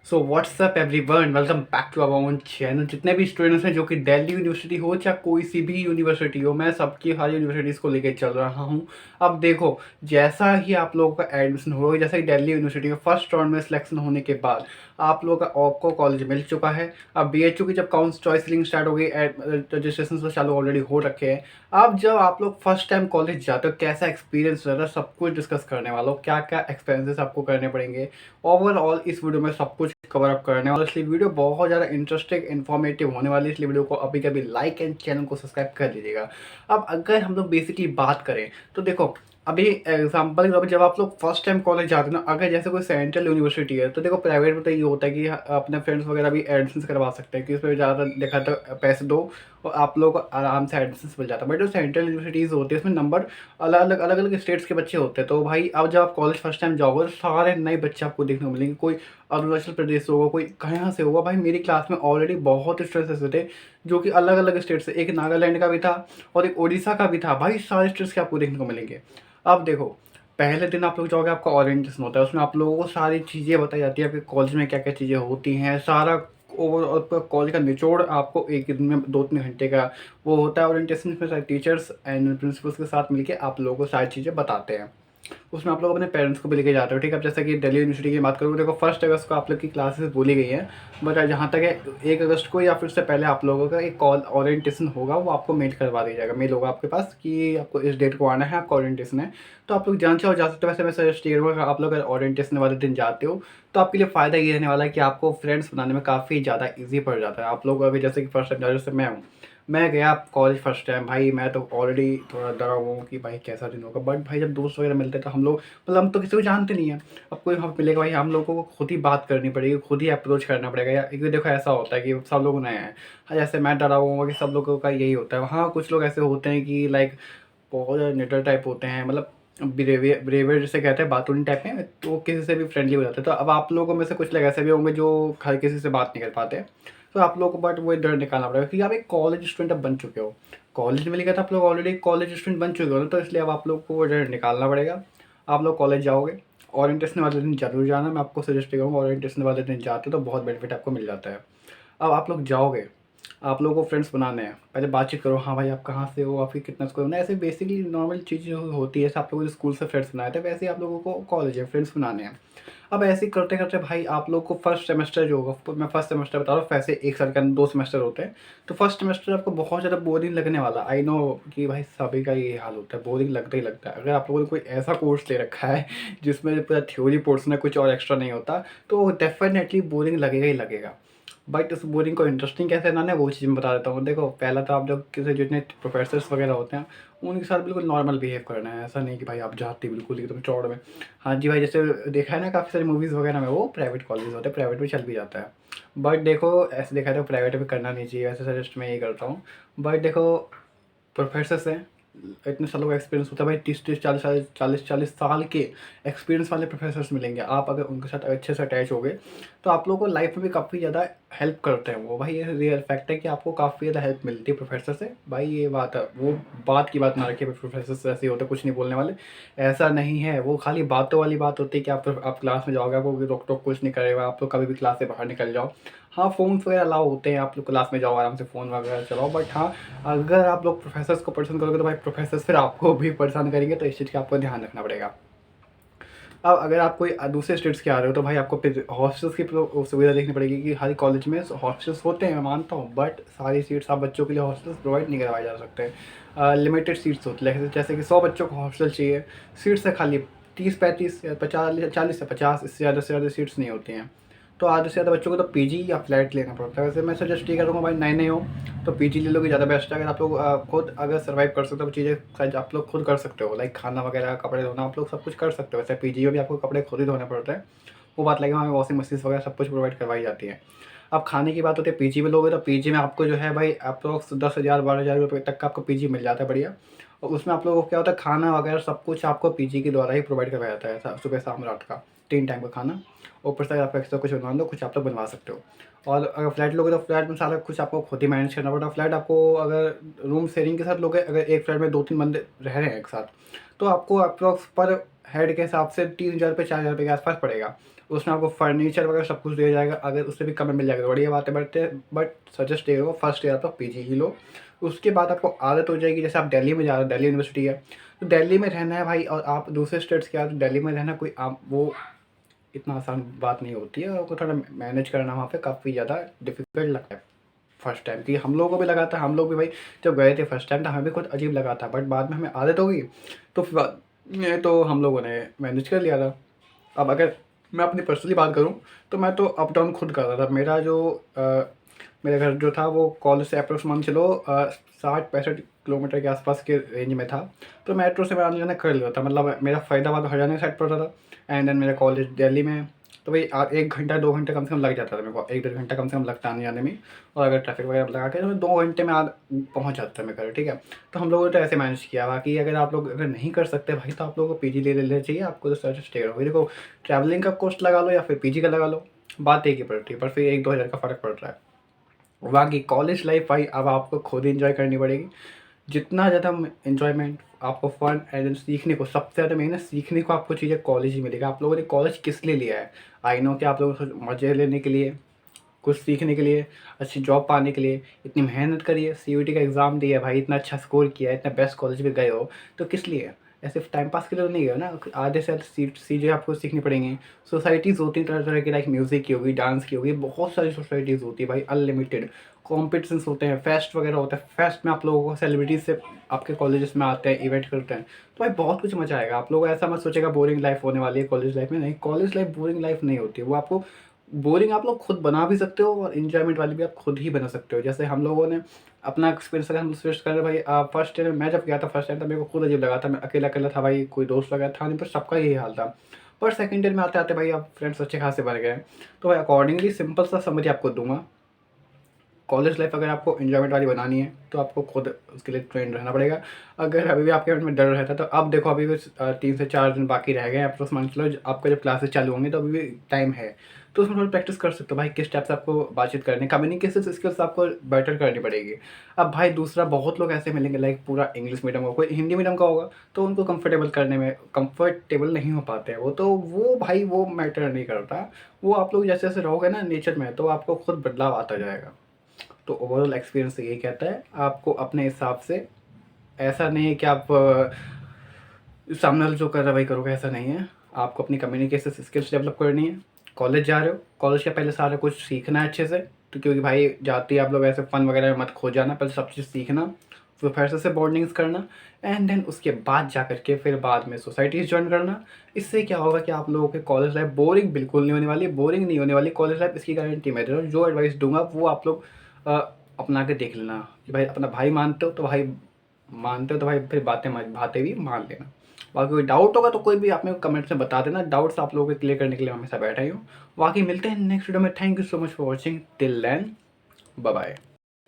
So what's up everyone, welcome back to our own channel. जितने भी students हैं जो कि दिल्ली यूनिवर्सिटी हो चाहे कोई सी भी यूनिवर्सिटी हो, मैं सबकी हर यूनिवर्सिटीज़ को लेकर चल रहा हूँ। अब देखो, जैसा ही आप लोगों का एडमिशन होगा, जैसा ही दिल्ली यूनिवर्सिटी का फर्स्ट राउंड में सिलेक्शन होने के बाद आप लोगों का आपको कॉलेज मिल चुका है। अब बीएचयू की जब काउंस चॉइसिंग स्टार्ट हो गई, रजिस्ट्रेशन तो चालू ऑलरेडी हो रखे हैं। अब जब आप लोग फर्स्ट टाइम कॉलेज जाते हो, कैसा एक्सपीरियंस रहता है, सब कुछ डिस्कस करने वाला हूँ। क्या क्या एक्सपेंसेस आपको करने पड़ेंगे, ओवरऑल इस वीडियो में सब कुछ कवर अप करने वाला। इसलिए वीडियो बहुत ज़्यादा इंटरेस्टिंग इन्फॉर्मेटिव होने वाली है, इसलिए वीडियो को अभी कभी लाइक एंड चैनल को सब्सक्राइब कर लीजिएगा। अब अगर हम लोग बेसिकली बात करें तो देखो, अभी एग्जाम्पल के तौर पर जब आप लोग फर्स्ट टाइम कॉलेज जाते हैं ना, अगर जैसे कोई सेंट्रल यूनिवर्सिटी है तो देखो, प्राइवेट में तो ये होता है कि अपने फ्रेंड्स वगैरह भी एडमिशन करवा सकते हैं कि उसमें ज़्यादा देखा तो पैसे दो और आप लोग को आराम से एडमिशन मिल जाता है। बट जो सेंट्रल यूनिवर्सिटीज़ होती है उसमें नंबर अलग अलग स्टेट्स के बच्चे होते हैं। तो भाई अब जब आप कॉलेज फर्स्ट टाइम जाओगे तो सारे नए बच्चे आपको देखने को मिलेंगे। कोई अरुणाचल प्रदेश से होगा, कोई कहाँ से होगा। भाई मेरी क्लास में ऑलरेडी बहुत स्टूडेंट्स ऐसे थे जो कि अलग अलग स्टेट से, एक नागालैंड का भी था और एक उड़ीसा का भी था। भाई सारे स्टेट्स के आपको देखने को मिलेंगे। अब देखो, पहले दिन आप लोग जाओगे, आपका ओरिएंटेशन होता है, उसमें आप लोगों को सारी चीज़ें बताई जाती है आपके कॉलेज में क्या क्या चीज़ें होती हैं। सारा ओवरऑल कॉलेज का निचोड़ आपको एक दिन में 2-3 घंटे का वो होता है ओरिएंटेशन में। सारे टीचर्स एंड प्रिंसिपल्स के साथ मिलके आप लोगों को सारी चीज़ें बताते हैं। उसमें आप लोग अपने पेरेंट्स को भी लेके जाते हो, ठीक है। अब जैसे कि दिल्ली यूनिवर्सिटी की बात करूँ, देखो 1 अगस्त को आप लोग की क्लासेस बोली गई हैं। बट जहाँ तक है 1 अगस्त को या फिर उससे पहले आप लोगों का एक कॉल ओरिएंटेशन होगा, वो आपको मेल करवा दिया जाएगा। मेल होगा आपके पास कि आपको इस डेट को आना है, आपका ओरिएंटेशन है। तो आप लोग जान चाहो जा सकते हो। वैसे मैं सजेस्ट ये करूँगा, आप लोग अगर ओरिएंटेशन वाले दिन जाते हो तो आपके लिए फ़ायदा ये रहने वाला है कि आपको फ्रेंड्स बनाने में काफ़ी ज़्यादा ईजी पड़ जाता है। आप लोग अभी जैसे कि फर्स्ट टाइम जा रहे हो, जैसे मैं हूँ, मैं गया कॉलेज फर्स्ट टाइम, भाई मैं तो ऑलरेडी थोड़ा डरा हुआ हूँ कि भाई कैसा दिन होगा। बट भाई जब दोस्त वगैरह मिलते हैं तो हम लोग, मतलब हम तो किसी को जानते नहीं है। अब कोई हम मिलेगा, भाई हम लोगों को खुद ही बात करनी पड़ेगी, खुद ही अप्रोच करना पड़ेगा। या एक देखो ऐसा होता है कि सब लोग नए हैं। हाँ, जैसे मैं डरा हुआ हूँ कि सब लोगों का यही होता है। हाँ, कुछ लोग ऐसे होते हैं कि लाइक बहुत ज़्यादा निडर टाइप होते हैं, मतलब बिहेवियर जिसे कहते हैं, बातूनी टाइप में, तो किसी से भी फ्रेंडली हो जाते हैं। तो अब आप लोगों में से कुछ लोग ऐसे भी होंगे जो हर किसी से बात नहीं कर पाते। तो आप लोगों को बट वो डर निकालना पड़ेगा क्योंकि आप एक कॉलेज स्टूडेंट अब बन चुके हो। कॉलेज में लिखा था आप लोग ऑलरेडी कॉलेज स्टूडेंट बन चुके हो ना, तो इसलिए अब आप लोग को वो डर निकालना पड़ेगा। आप लोग कॉलेज जाओगे, ओरिएंटेशन वाले दिन जरूर जाना। मैं आपको सजेस्ट करूँगा, ओरिएंटेशन वाले दिन जाते हो तो बहुत बेनिफिट आपको मिल जाता है। अब आप लोग जाओगे, आप लोगों को फ्रेंड्स बनाने हैं, पहले बातचीत करो। हाँ भाई, आप कहाँ से हो, आपकी कितना स्कोर होना है, ऐसे बेसिकली नॉर्मल चीज़ें होती है। जैसे आप लोगों को स्कूल से फ्रेंड्स बनाए थे, वैसे ही आप लोगों को कॉलेज है फ्रेंड्स बनाने हैं। अब ऐसे ही करते करते भाई आप लोग को फर्स्ट सेमेस्टर जो होगा, मैं फर्स्ट सेमेस्टर बता रहा हूँ, वैसे एक साल के अंदर 2 सेमेस्टर होते हैं। तो फर्स्ट सेमेस्टर आपको बहुत ज़्यादा बोरिंग लगने वाला, आई नो कि भाई सभी का ये हाल होता है, बोरिंग लगता ही लगता है। अगर आप लोगों ने कोई ऐसा कोर्स ले रखा है जिसमें पूरा थ्योरी पोर्शन है, कुछ और एक्स्ट्रा नहीं होता, तो डेफिनेटली बोरिंग लगेगा ही लगेगा। बट उस बोरिंग को इंटरेस्टिंग कैसे बनाना है वो चीज़ मैं बता देता हूँ। देखो, पहला तो आप जब किसी जितने प्रोफेसर्स वगैरह होते हैं उनके साथ बिल्कुल नॉर्मल बिहेव करना है। ऐसा नहीं कि भाई आप जाते बिल्कुल एकदम चौड़ में। हाँ जी भाई, जैसे देखा है ना काफ़ी सारी मूवीज़ वगैरह में, वो प्राइवेट कॉलेज होते हैं, प्राइवेट में चल भी जाता है। बट देखो, ऐसे देखा है तो प्राइवेट में करना नहीं चाहिए, वैसे सजेस्ट मैं यही करता हूँ। बट देखो, प्रोफेसर्स हैं, इतने सालों का एक्सपीरियंस होता है भाई, 30-30 40 साल, 40-40 साल के एक्सपीरियंस वाले प्रोफेसर्स मिलेंगे। आप अगर उनके साथ अच्छे से अटैच हो गए तो आप लोगों को लाइफ में भी काफ़ी ज़्यादा हेल्प करते हैं वो। भाई ये रियल फैक्ट है कि आपको काफ़ी ज़्यादा हेल्प मिलती है प्रोफेसर से। भाई ये बात है, वो बात की बात ना रखिए, प्रोफेसर से ऐसे ही होते कुछ नहीं बोलने वाले, ऐसा नहीं है। वो खाली बातों वाली बात होती है कि आप क्लास में जाओगे, आपको रोक टोक कुछ नहीं करेगा, आप लोग कभी भी क्लास से बाहर निकल जाओ। हाँ, फ़ोन्स वगैरह अलाउ होते हैं, आप लोग क्लास में जाओ आराम से फ़ोन वगैरह चलाओ। बट हाँ, अगर आप लोग प्रोफेसर्स को परेशान करोगे तो भाई प्रोफेसर्स फिर आपको भी परेशान करेंगे, तो इस चीज़ का आपको ध्यान रखना पड़ेगा। अब अगर आप कोई दूसरे स्टेट्स के आ रहे हो तो भाई आपको फिर हॉस्टल्स की सुविधा देखनी पड़ेगी कि हर कॉलेज में हॉस्टल्स होते हैं, मैं मानता हूँ। बट सारी सीट्स आप बच्चों के लिए हॉस्टल्स प्रोवाइड नहीं करवाए जा सकते। लिमिटेड सीट्स होती है, जैसे कि 100 बच्चों को हॉस्टल चाहिए, सीट्स है खाली 30-35 या 40 से 50, इससे ज़्यादा सीट्स नहीं होती हैं। तो आधे से ज़्यादा बच्चों को तो पीजी या फ्लैट लेना पड़ता है। वैसे मैं सजेस्ट ये करूँगा भाई, नए नए हो तो पीजी ले लोगे ज़्यादा बेस्ट है। अगर आप लोग खुद अगर सर्वाइव कर सकते हो, चीज़ें शायद आप लोग खुद कर सकते हो, लाइक खाना वगैरह, कपड़े धोना, आप लोग सब कुछ कर सकते हो। वैसे पीजी में भी आपको कपड़े खुद ही धोने पड़ते हैं, वो बात लगे, हमें वॉशिंग मशीन वगैरह सब कुछ प्रोवाइड करवाई जाती है। अब खाने की बात होती है, पीजी में लोगे तो पीजी में आपको जो है भाई अप्रोक्स 10,000-12,000 रुपये तक का आपको पीजी मिल जाता है, बढ़िया। और उसमें आप लोगों को क्या होता है, खाना वगैरह सब कुछ आपको पीजी के द्वारा ही प्रोवाइड करवाया जाता है, सुबह शाम रात का 3 टाइम का खाना। ऊपर से आपको एक्स्ट्रा कुछ बनवा दो, कुछ आप लोग बनवा सकते हो। और अगर फ्लैट लोगे तो फ्लैट में सारा कुछ आपको खुद ही मैनेज करना पड़ता है। फ्लैट आपको अगर रूम शेयरिंग के साथ लोगे, अगर एक फ्लैट में 2-3 बंदे रह रहे हैं एक साथ, तो आपको अप्रॉक्स पर हेड के हिसाब से 3,000 रुपये 4,000 रुपये के आसपास पड़ेगा। उसमें आपको फर्नीचर वगैरह सब कुछ दिया जाएगा, अगर उससे भी कम में मिल जाएगा तो बढ़िया बात है, बट सजेस्ट ये होगा फर्स्ट ईयर आप पीजी ही लो। उसके बाद आपको आदत हो जाएगी, जैसे आप दिल्ली में जा रहे हो, दिल्ली यूनिवर्सिटी है, तो दिल्ली में रहना है भाई, और आप दूसरे स्टेट्स के आ तो दिल्ली में रहना कोई आप वो इतना आसान बात नहीं होती है, आपको थोड़ा मैनेज करना वहाँ पे काफ़ी ज़्यादा डिफिकल्ट लगता है फर्स्ट टाइम, कि हम लोगों को भी लगा था, हम लोग भी भाई जब गए थे फर्स्ट टाइम तो हमें भी खुद अजीब लगा था, बट बाद में हमें आदत हो गई, तो फिर बाद में तो हम लोगों ने मैनेज कर लिया था। अब अगर मैं अपनी पर्सनली बात करूँ तो मैं तो अप डाउन खुद कर रहा था, मेरा घर जो था वो कॉलेज से अप्रोक्स मान चलो 60-65 किलोमीटर के आसपास के रेंज में था, तो मेट्रो से मैं आने जाना कर लेता था, मतलब मेरा फरीदाबाद हरियाणा साइड पड़ता था, एंड देन मेरा कॉलेज दिल्ली में है, तो भाई 1 घंटा 2 घंटे कम से कम लग जाता था मेरे को, 1-1.5 घंटा कम से कम लगता आने जाने में, और अगर ट्रैफिक वगैरह लगा के तो मैं 2 घंटे में पहुँच जाता था मैं घर, ठीक है। तो हम लोगों ने तो ऐसे मैनेज किया, बाकी अगर आप लोग अगर नहीं कर सकते भाई तो आप लोगों को पीजी ले लेना चाहिए, आपको तो सर स्टे होगी, देखो ट्रैवलिंग का कॉस्ट लगा लो या फिर पीजी का लगा लो, बात एक ही पड़ती है, पर फिर 1-2 हज़ार का फ़र्क पड़ रहा है। बाकी कॉलेज लाइफ भाई अब आपको खुद इंजॉय करनी पड़ेगी, जितना ज़्यादा इन्जॉयमेंट आपको फन एंड सीखने को, सबसे ज़्यादा मेन है सीखने को आपको चीज़ें कॉलेज ही मिलेगा। आप लोगों ने कॉलेज किस लिए लिया है? आई नो कि आप लोगों को मज़े लेने के लिए, कुछ सीखने के लिए, अच्छी जॉब पाने के लिए इतनी मेहनत करी है, सीयूईटी का एग्ज़ाम दिया है भाई, इतना अच्छा स्कोर किया है, इतना बेस्ट कॉलेज में गए हो, तो किस लिए? ऐसे टाइम पास के लिए तो नहीं गए हो ना, आधे से ज़्यादा चीज़ें आपको सीखनी पड़ेंगी। सोसाइटीज़ होती हैं तरह तरह की, लाइक म्यूज़िक की होगी, डांस की होगी, बहुत सारी सोसाइटीज़ होती है भाई, अनलिमिटेड कॉम्पिटिशन्स होते हैं, फेस्ट वगैरह होता है, फेस्ट में आप लोगों को सेलिब्रिटीज़ से आपके कॉलेजेस में आते हैं, इवेंट करते हैं, तो भाई बहुत कुछ मज़ा आएगा। आप लोग ऐसा मत सोचेगा बोरिंग लाइफ होने वाली है कॉलेज लाइफ में, नहीं, कॉलेज लाइफ बोरिंग लाइफ नहीं होती है, वो आपको बोरिंग आप लोग खुद बना भी सकते हो और इन्जॉयमेंट वाली भी आप खुद ही बना सकते हो। जैसे हम लोगों ने अपना एक्सपीरियंस अगर हम शेयर करें भाई, फर्स्ट ईयर में मैं जब गया था फर्स्ट टाइम, तब मेरे को खुद अजीब लगा था, मैं अकेला अकेला था भाई, कोई दोस्त वगैरह था नहीं, पर सबका यही हाल था। पर सेकंड ईयर में आते आते भाई आप फ्रेंड्स अच्छे खासे बन गए, तो भाई अकॉर्डिंगली सिंपल सा समझ आपको दूंगा, कॉलेज लाइफ अगर आपको एंजॉयमेंट वाली बनानी है तो आपको खुद उसके लिए ट्रेंड रहना पड़ेगा। अगर अभी भी आपके मन में डर रहता है तो अब देखो, अभी भी 3 से 4 दिन बाकी रह गए हैं, अप्रोक्स मान चलो आपका जब क्लासेस चालू होंगे तो अभी भी टाइम है, तो उसमें थोड़ा प्रैक्टिस कर सकते हो भाई, किस टाइप से आपको बातचीत करनी, कम्युनिकेशन स्किल्स आपको बेटर करनी पड़ेगी। अब भाई दूसरा, बहुत लोग ऐसे मिलेंगे लाइक पूरा इंग्लिश मीडियम का, कोई हिंदी मीडियम का होगा, तो उनको कंफर्टेबल करने में कंफर्टेबल नहीं हो पाते हैं वो भाई वो मैटर नहीं करता, वो आप लोग जैसे जैसे रहोगे ना नेचर में, तो आपको खुद बदलाव आता जाएगा। तो ओवरऑल एक्सपीरियंस यही कहता है, आपको अपने हिसाब से, ऐसा नहीं है कि आप सामने वाला जो कर रहा है वही करोगे, ऐसा नहीं है। आपको अपनी कम्युनिकेशन स्किल्स डेवलप करनी है। कॉलेज जा रहे हो, कॉलेज के पहले सारा कुछ सीखना है अच्छे से, तो क्योंकि भाई जाते ही आप लोग ऐसे फन वगैरह में मत खो जाना, पहले सब चीज़ सीखना, प्रोफेसर से बॉन्डिंग्स करना, एंड देन उसके बाद जा करके फिर बाद में सोसाइटीज़ ज्वाइन करना। इससे क्या होगा कि आप लोगों के कॉलेज लाइफ बोरिंग बिल्कुल नहीं होने वाली, बोरिंग नहीं होने वाली कॉलेज लाइफ, इसकी गारंटी मैं दे रहा हूँ। जो एडवाइस दूंगा वो आप लोग अ, अपना के देख लेना, कि भाई अपना भाई मानते हो तो भाई फिर बातें भी मान लेना। बाकी कोई डाउट होगा तो कोई भी आप मेरे को कमेंट्स में बता देना, डाउट्स आप लोगों के क्लियर करने के लिए मैं हमेशा बैठा ही हूँ। बाकी मिलते हैं नेक्स्ट वीडियो में, thank you so much for watching, till then bye bye.